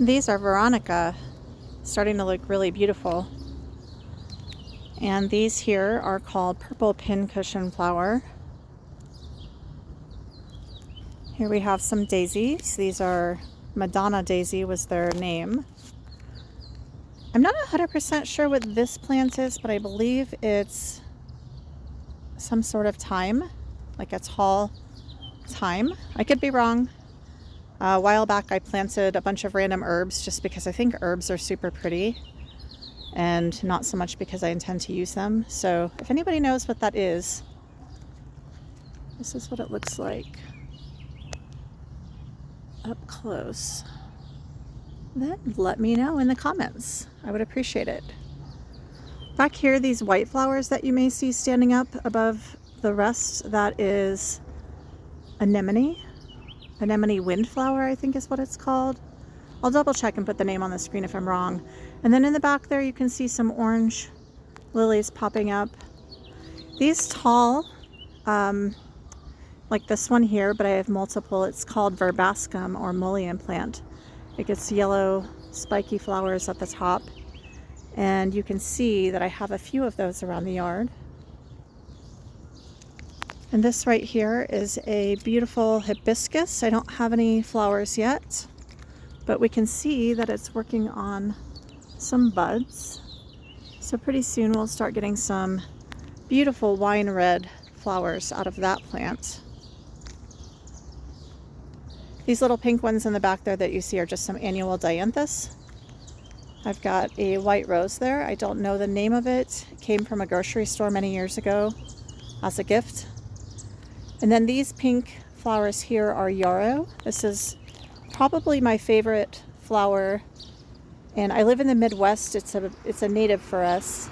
These are Veronica, starting to look really beautiful. And these here are called purple pincushion flower. Here we have some daisies. These are Madonna daisy was their name. I'm not 100% sure what this plant is, but I believe it's some sort of thyme, like a tall thyme. I could be wrong. A while back I planted a bunch of random herbs just because I think herbs are super pretty and not so much because I intend to use them. So if anybody knows what that is, this is what it looks like up close. Then let me know in the comments. I would appreciate it. Back here, these white flowers that you may see standing up above the rest, that is anemone. Anemone windflower, I think is what it's called. I'll double check and put the name on the screen if I'm wrong. And then in the back there, you can see some orange lilies popping up. These tall, like this one here, but I have multiple. It's called verbascum or mullein plant. It gets yellow spiky flowers at the top. And you can see that I have a few of those around the yard. And this right here is a beautiful hibiscus. I don't have any flowers yet, but we can see that it's working on some buds. So pretty soon we'll start getting some beautiful wine red flowers out of that plant. These little pink ones in the back there that you see are just some annual dianthus. I've got a white rose there. I don't know the name of it. It came from a grocery store many years ago as a gift. And then these pink flowers here are yarrow. This is probably my favorite flower. And I live in the Midwest. It's a native for us.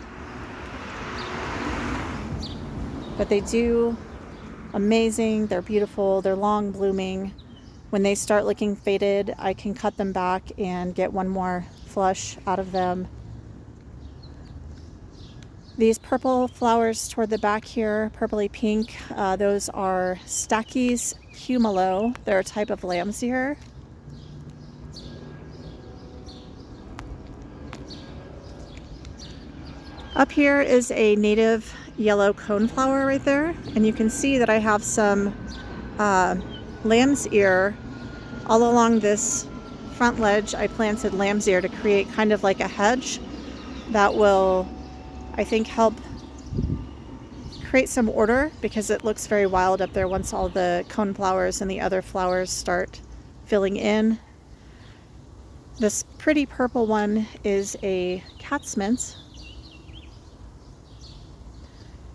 But they do amazing. They're beautiful. They're long blooming. When they start looking faded, I can cut them back and get one more flush out of them. These purple flowers toward the back here, purpley pink, those are Stachys humalo. They're a type of lamb's ear. Up here is a native yellow coneflower right there, and you can see that I have some lamb's ear all along this front ledge. I planted lamb's ear to create kind of like a hedge that will, I think, help create some order because it looks very wild up there once all the cone flowers and the other flowers start filling in. This pretty purple one is a cat's mint.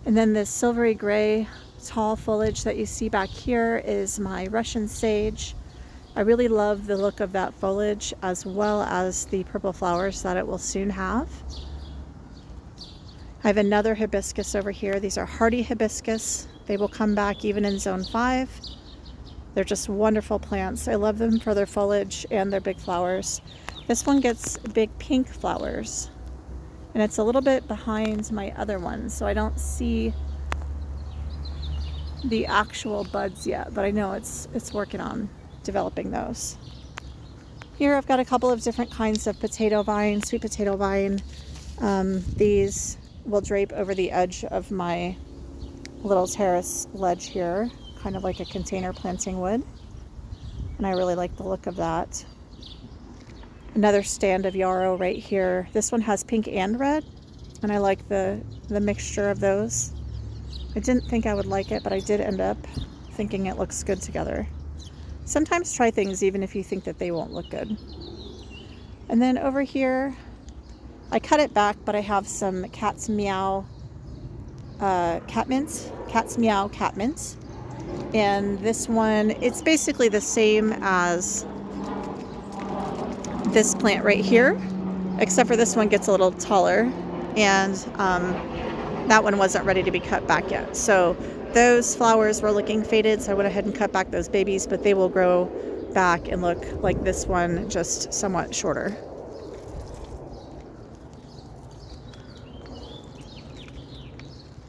And then this silvery gray tall foliage that you see back here is my Russian sage. I really love the look of that foliage as well as the purple flowers that it will soon have. I have another hibiscus over here. These are hardy hibiscus. They will come back even in zone 5. They're just wonderful plants. I love them for their foliage and their big flowers. This one gets big pink flowers, and it's a little bit behind my other ones, so I don't see the actual buds yet, but I know it's working on developing those. Here I've got a couple of different kinds of potato vine, sweet potato vine. These will drape over the edge of my little terrace ledge here, kind of like a container planting would. And I really like the look of that. Another stand of yarrow right here. This one has pink and red, and I like the mixture of those. I didn't think I would like it, but I did end up thinking it looks good together. Sometimes try things even if you think that they won't look good. And then over here, I cut it back, but I have some cat's meow cat mint. Cat's meow cat mint. And this one, it's basically the same as this plant right here, except for this one gets a little taller, and that one wasn't ready to be cut back yet. So those flowers were looking faded, so I went ahead and cut back those babies, but they will grow back and look like this one, just somewhat shorter.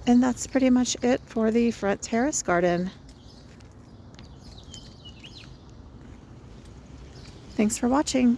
And that's pretty much it for the front terrace garden. Thanks for watching.